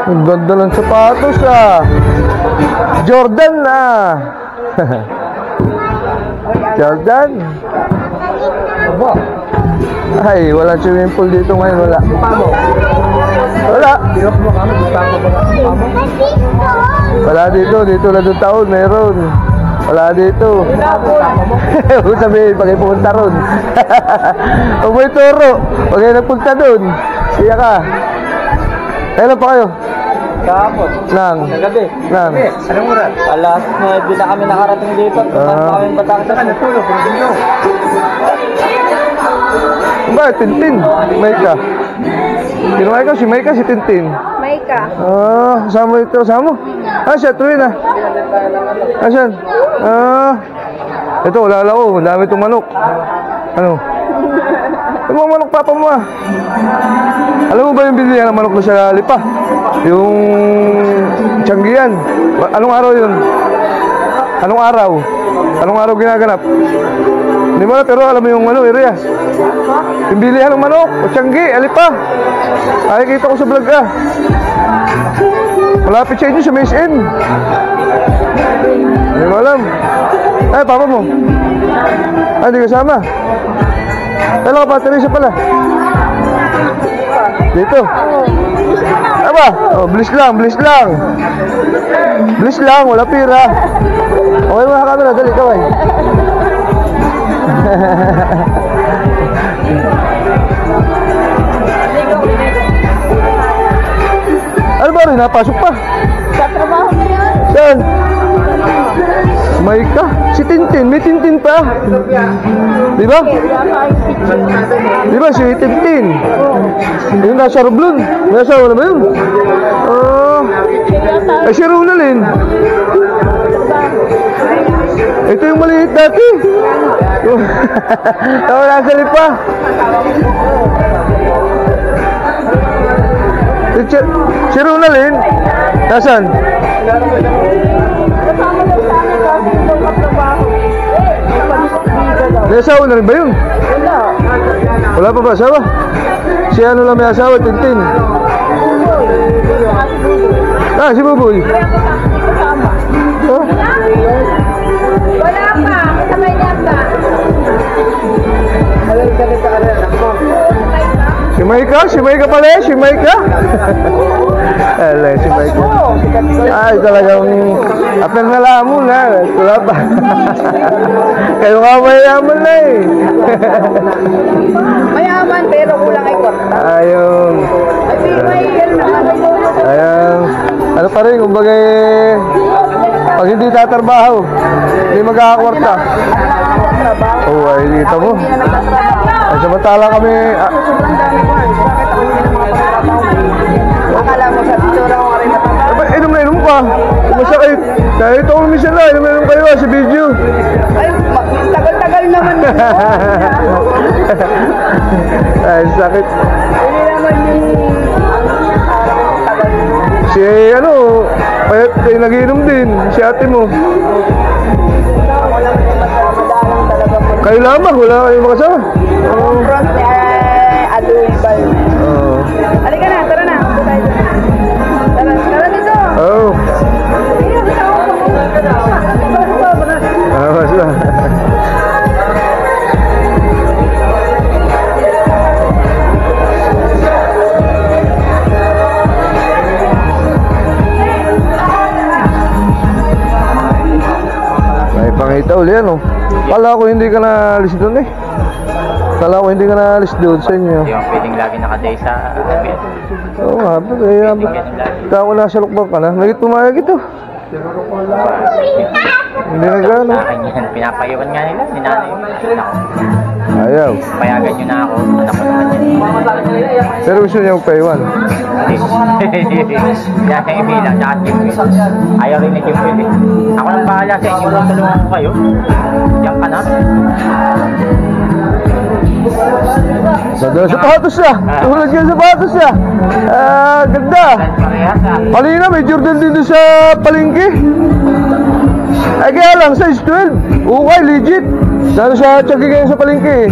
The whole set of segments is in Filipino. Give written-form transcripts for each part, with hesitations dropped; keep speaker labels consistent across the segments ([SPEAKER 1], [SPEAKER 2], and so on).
[SPEAKER 1] Ang ganda ng sapatos ah. Jordan ah. Jordan. Ay, walang swimming pool dito ngayon, wala. Wala. Wala dito, dito na doon taon, meron. Wala dito. Huwag sabihin, pag pupunta ron. Huwag mo ituro. Huwag kayo nagpunta doon. Siya ka. Kailan pa kayo?
[SPEAKER 2] Kahapon.
[SPEAKER 1] Nang?
[SPEAKER 2] Nagabi.
[SPEAKER 1] Nang?
[SPEAKER 2] Anong oras? Alas 9 na kami nakarating dito. Kami Batangas. Natulog.
[SPEAKER 1] Ba, Tintin. Maika. Sino Maika? Si Maika, si Tintin.
[SPEAKER 3] Maika.
[SPEAKER 1] Ah, kasama ito, kasama mo? Ah, siya, tuwin ah. Ah, siya. Ah. Ito, wala ko. Ang dami itong manok. Ano? Yung mga manok papa mo ah. Alam mo ba yung bilihan ng manok na sa Lipa? Yung Tianggian. Anong araw yun? Anong araw? Anong araw ginaganap? Hindi mo na, pero alam mo yung ano, area. Yung bilihan ng manok, o Tianggi, Alipa. Ay, kita ko sa vlog ah. Malapit sa inyo sa MSN. Hindi mo alam. Ay, papa mo. Ay, hindi kasama. Kailan ka pa, Teresa pala. Dito. Aba, oh, bilis lang, bilis lang. Bilis lang, wala pira. Okay mga camera, dali, kaway. Ano ba rin, napasok pa?
[SPEAKER 3] Sa trabaho na yan.
[SPEAKER 1] Saan? May ka? Si Tintin, may Tintin pa. Di ba? Di ba si Tintin? Yung nasa Roblon. Nasa wala ba yun? Ay si Ronalyn. Ito yung maliit dati. Ako nasa Lipa. Si Ronalyn. Nasaan?
[SPEAKER 3] Kasama daw sa amin kasi daw katrabaho.
[SPEAKER 1] May asawa na rin ba yun?
[SPEAKER 3] Wala.
[SPEAKER 1] Wala pa ba asawa? Si ano lang may asawa, Tintin. Ah, si Buboy.
[SPEAKER 3] Kasama.
[SPEAKER 1] Oh.
[SPEAKER 3] Wala pa. Kasabay niya pa.
[SPEAKER 1] Si Maika? Si Maika pala eh? Si Maika? Alay, si Maika. Ay, talagang apel na lang muna. Wala pa. Kayo nga mayaman na eh.
[SPEAKER 3] Mayaman pero kulang ay kwarta.
[SPEAKER 1] Ayun. Ayun. Ano pa rin, kumbaga eh, pag hindi tatrabaho, hindi magkakakwarta. Oo, ay dito mo. Ay, samantala kami...
[SPEAKER 3] Akala mo sa picture ako rin matanda.
[SPEAKER 1] Inom na inom ka. Masakit. Kahit ako minsan na, inom na inom kayo sa video.
[SPEAKER 3] Ay, tagal-tagal naman yun.
[SPEAKER 1] Ay, sakit.
[SPEAKER 3] Hindi naman yung tagal.
[SPEAKER 1] Si ano, payat kayo nagiinom din. Si ate mo. Kayo lamang, wala kayong makasama.
[SPEAKER 3] Front ni Aluibal.
[SPEAKER 1] Oo.
[SPEAKER 3] Halika na, tara na. Tara dito.
[SPEAKER 1] Oo. Basta. May pangita uli ano. Kala ko hindi ka na-alis doon eh. Kala ko hindi ka na-alis doon sa inyo.
[SPEAKER 2] Hindi ako pwedeng lagi nakaday sa bed.
[SPEAKER 1] Oo nga, kaya ako nasa lukbang ka na. Nagit pumayag ito. Hindi na gano'n.
[SPEAKER 2] Sa akin yan, pinapaiwan nga nila, ni nanay.
[SPEAKER 1] Ayaw.
[SPEAKER 2] Payagan nyo na ako, anak ko naman yan.
[SPEAKER 1] Pero gusto niya magpaiwan.
[SPEAKER 2] Hindi. Kaya sa email lang, tsaka Jimwell. Ayaw rin ni Jimwell eh. Ako nang bahala sa inyo, tulungan ko kayo. Diyan ka na.
[SPEAKER 1] Ganda ng sapatos niya. Tulad yung sapatos niya. Ganda.
[SPEAKER 2] Parehas ah.
[SPEAKER 1] Kanina may Jordan din doon sa palengke. Ay kaya lang, size 12. Okay, legit. Lalo sa tiyagi kayo sa palengke.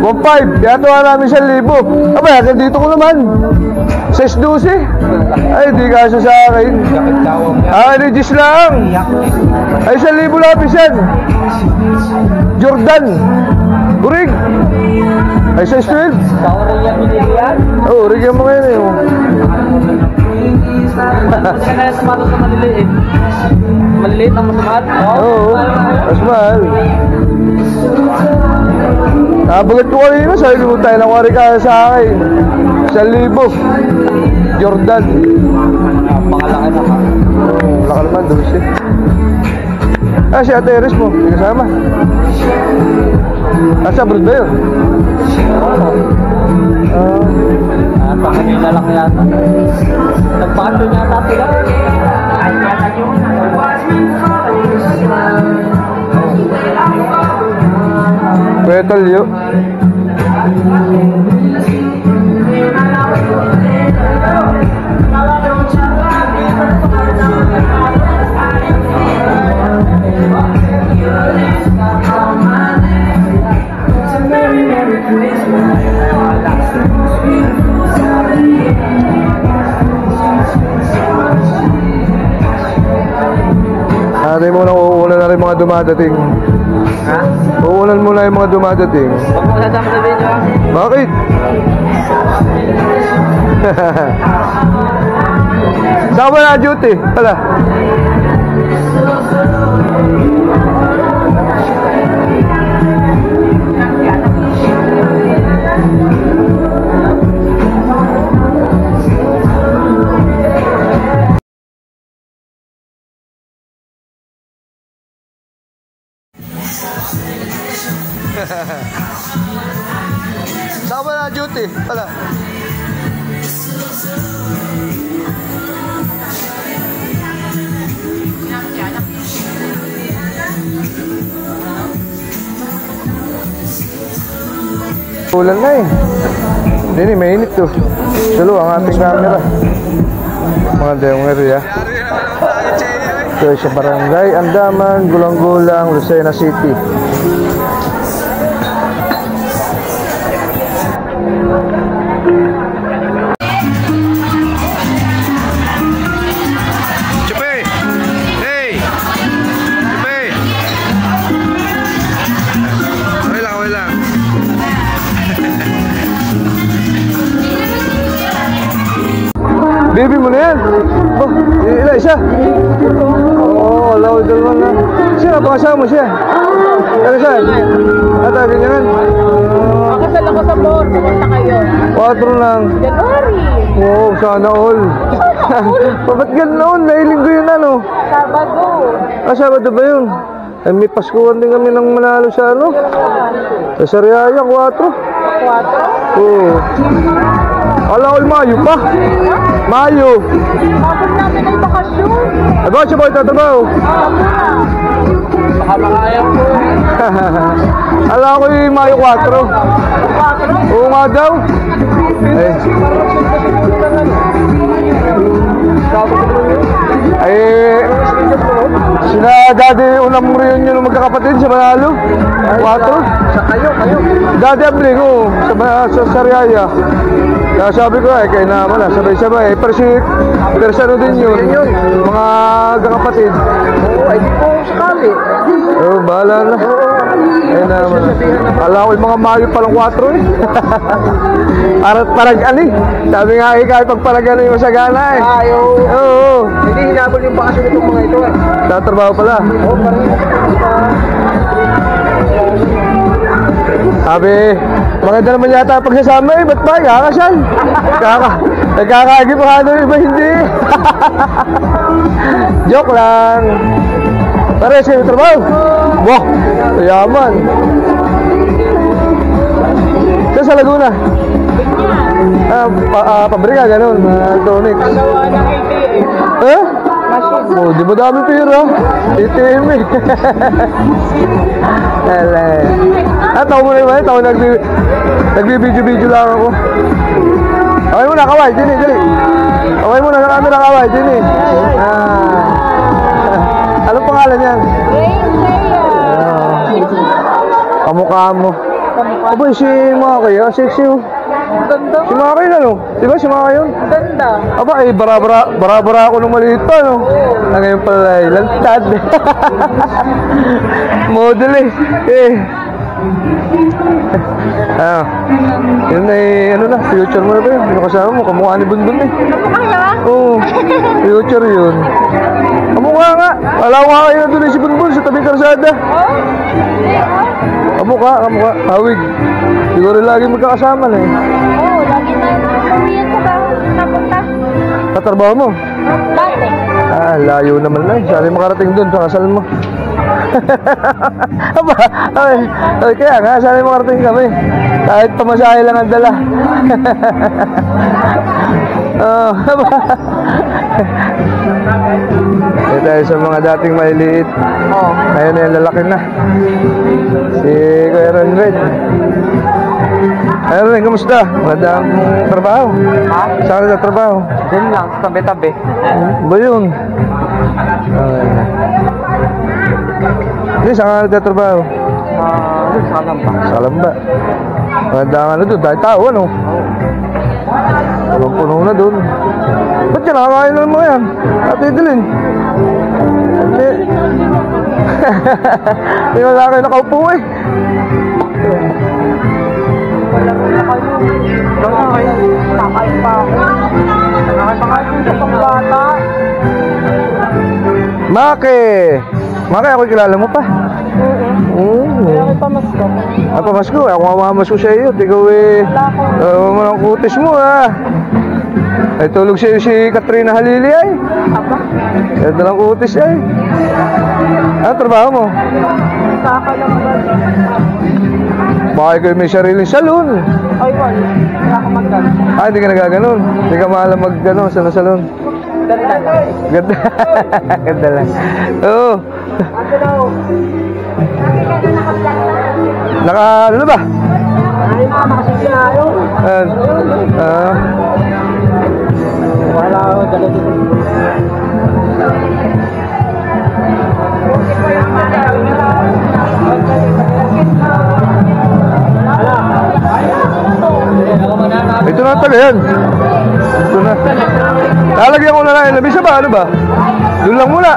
[SPEAKER 1] 1.5. Kaya tuwa namin 1,000. Aba, hanggang dito ko naman. Size 12. Ay, di kasi sa akin.
[SPEAKER 2] Yakit tawag yan.
[SPEAKER 1] Legis lang. Ay, 1,000 lapis yan. Jordan. Urig. Ay, size 12.
[SPEAKER 2] Sa oras yan, binili yan.
[SPEAKER 1] Oo, urig yan mo ngayon eh.
[SPEAKER 2] Kasi ka na yung sapatos na maliliit. Maliliit ang masamat.
[SPEAKER 1] Oo, mas mahal. Nabagat ko kanina, sabi mo tayo nakuha rin ka sa akin. 1,000. Jordan.
[SPEAKER 2] Pangalaki naman.
[SPEAKER 1] Laka naman, doon siya. Si Ate Iris mo, hindi kasama. Sa abroad ba yun?
[SPEAKER 2] Sa kanila lang yata. Nagpakasyon yata sila. Ay, yata yun.
[SPEAKER 1] Petal yun. Natin muna uulan na rin mga dumadating.
[SPEAKER 2] Ha?
[SPEAKER 1] Uulan muna yung mga dumadating.
[SPEAKER 2] Huwag mo kasama sa video ah.
[SPEAKER 1] Bakit? Saan ba na duty? Pala. Saan ba na duty? Pala. Ulan na eh. Hindi, mainit to. Salo ang ating camera. Mga dayong area. Ito sa Barangay Andaman, Gulang-Gulang, Lucena City. Chupe! Hey! Chupe! Okay lang, okay lang. Baby mo na yan. Oh, ilan isa? Oo, alaw dalawa na. Siya, pangasama mo siya. Ano siya? Ata, ganyan.
[SPEAKER 3] Makasal ako sa board. Pumunta kayo.
[SPEAKER 1] 4 lang.
[SPEAKER 3] January.
[SPEAKER 1] Wow, sana all. Ba't ganoon? Nailinggo yun ano?
[SPEAKER 3] Sabado.
[SPEAKER 1] Sabado ba yun? Ay, may Paskuhan din kami ng Manalo sa ano? Sa Sariaya, 4.
[SPEAKER 3] 4.
[SPEAKER 1] Oo. Alaw, Mayo pa. Mayo.
[SPEAKER 3] Tapos namin ay bakasyon.
[SPEAKER 1] Aba, siya ba itatrabaho?
[SPEAKER 2] Baka makaya po.
[SPEAKER 1] Alam ko yung Mayo 4. Oo nga daw. Sina Daddy unang reunion ng magkakapatid sa Manalo. 4.
[SPEAKER 2] Sa kayo.
[SPEAKER 1] Daddy Abling, sa Sariaya. Kaya sabi ko kayo naman sabay-sabay. Persano din yun. Mga kakapatid.
[SPEAKER 2] Ay, di po sakali.
[SPEAKER 1] Bahala na. Ayun naman. Kala ko yung mga Mayo palang 4 eh. Parang ani. Sabi nga kahit pagparag ano yung masagana eh. Oo.
[SPEAKER 2] Hindi hinabol yung bakasyon itong mga ito eh.
[SPEAKER 1] Tatrabaho pala. Sabi, maganda naman yata pagsasama eh. Ba't ba? Kakasyan. Nagkakaagi pa nga doon iba hindi. Joke lang. Pare, sa'yo trabaho. Wow, yaman. Saan sa Laguna? Pabrika, ganun. Tonics.
[SPEAKER 3] Gawa ng ATM.
[SPEAKER 1] Eh? Oh, di ba dami pera? ATM eh. Ala. Tawa mo na yun, tawa nagbibidyo-video lang ako. Kaway mo na, kaway, dini, dali. Kaway mo na sa camera, kaway, dini. Anong pangalan yan? Kamukha mo. Aba, si Maki, sexy oh. Si Maki na no? Diba si Maki yun?
[SPEAKER 3] Ganda.
[SPEAKER 1] Aba, bara-bara ako nung maliit pa no? Ngayon pala ay lantad. Model yun ay, ano na, future mo na ba yun? Yung kasama mo, kamukha ni Bundun eh. Oo, future yun. Kamukha nga. Wala ko nga kayo na doon si Bunbun sa tabi karsada. Kamukha. Hawig. Siguro lagi magkakasama na eh.
[SPEAKER 3] Oo, lagi tayo pamilya sa napunta.
[SPEAKER 1] Katrabaho mo?
[SPEAKER 3] Dati.
[SPEAKER 1] Layo naman na eh. Sali makarating doon sa kasal mo. Aba, kaya nga, sali makarating kami. Kahit pamasahe lang ang dala. Tayo sa mga dating maliliit. Ngayon ay lalaki na. Si Kuya Renred. Ayun rin, kamusta? Magandang trabaho. Saan ka trabaho?
[SPEAKER 2] Yun lang, tabi-tabi.
[SPEAKER 1] Ba yun? Hindi, saan ka trabaho?
[SPEAKER 2] Sa Kalamba.
[SPEAKER 1] Sa Kalamba. Magandang ano doon, dahil tao ano? Puno na doon. Ba't yan, nakakain na naman yan? Ate Edeline. Hindi. Hindi wala kayo nakaupo eh.
[SPEAKER 3] Takay pa ako. Nakakakain sa bata.
[SPEAKER 1] Maki, ako kilala mo pa.
[SPEAKER 3] Kaya pamasko.
[SPEAKER 1] Pamasko, ako mamamasko sa iyo. Ikaw eh, mo ng kutis mo ah. Ay tulog sa iyo si Katrina Halili ay. Ito lang kutis ay. Ano trabaho mo? Baka ikaw may sariling salon.
[SPEAKER 3] Ay, wala. Wala akong magdala.
[SPEAKER 1] Hindi ka nagaganon. Hindi ka maalam mag-ganon sa salon.
[SPEAKER 3] Ganda lang.
[SPEAKER 1] Ganda. Ganda lang. Oo. Ano ba?
[SPEAKER 3] Ay, makasisinayo. Wala ako dala dito.
[SPEAKER 1] Ito na talaga yan. Ito na. Lalagyan ko na lang. Labisa ba? Ano ba? Doon lang muna.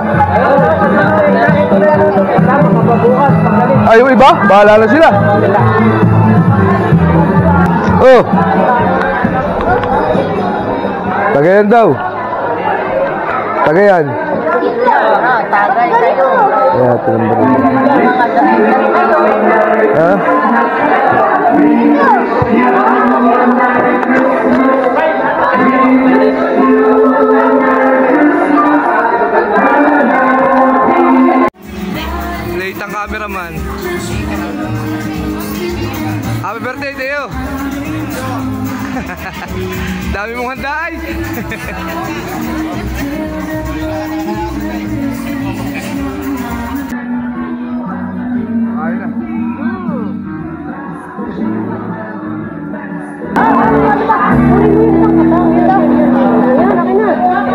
[SPEAKER 1] Ay, yung iba? Bahala na sila. Oh. Tagayan daw. Tagayan.
[SPEAKER 3] Tagay kayo.
[SPEAKER 1] Yeah, tinambar. Ha? Late ang cameraman. Happy birthday, Teo! Dami mong handa ay! Ayun na.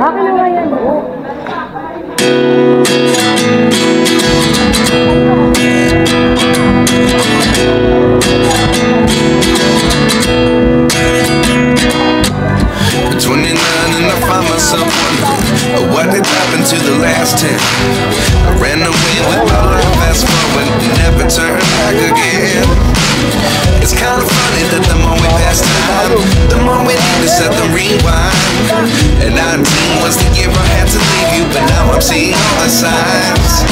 [SPEAKER 3] Akin na nga yan.
[SPEAKER 4] What did happen to the last 10? I ran away with my life, fast forward, never turn back again. It's kind of funny that the more we pass time, the more we need to set the rewind. And 19 was the year I had to leave you, but now I'm seeing all the signs.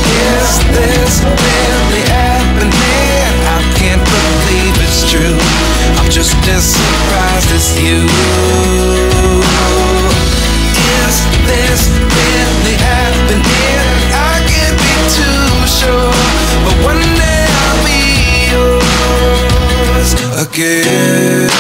[SPEAKER 4] Is this really happening? I can't believe it's true. I'm just as surprised as you. Is this really happening? I can't be too sure, but one day I'll be yours again.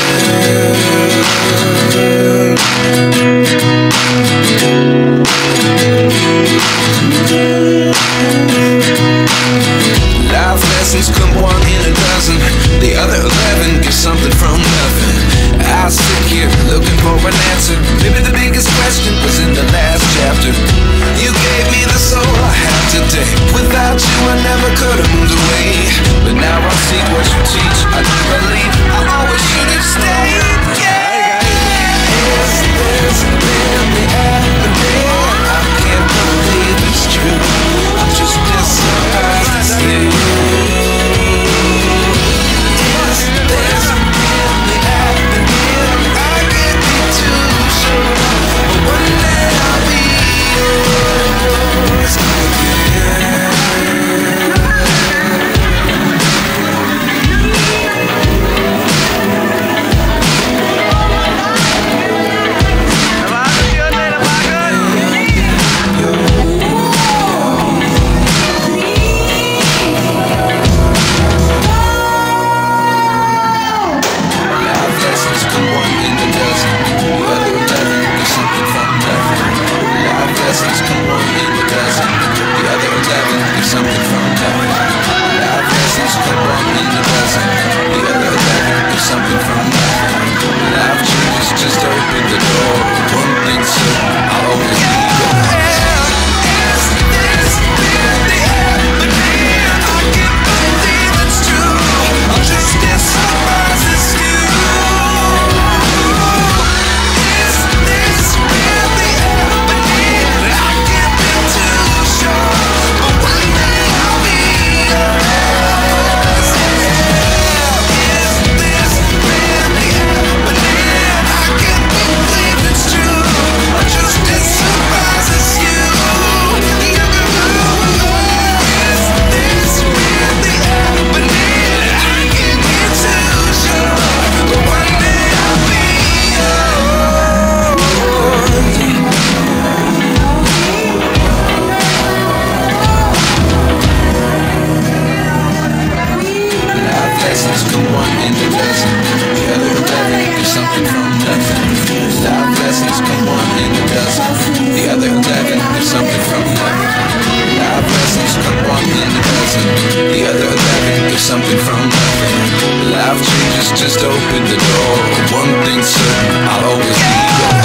[SPEAKER 4] something from nothing. Life changes, just open the door. One thing's certain, I'll always be yours.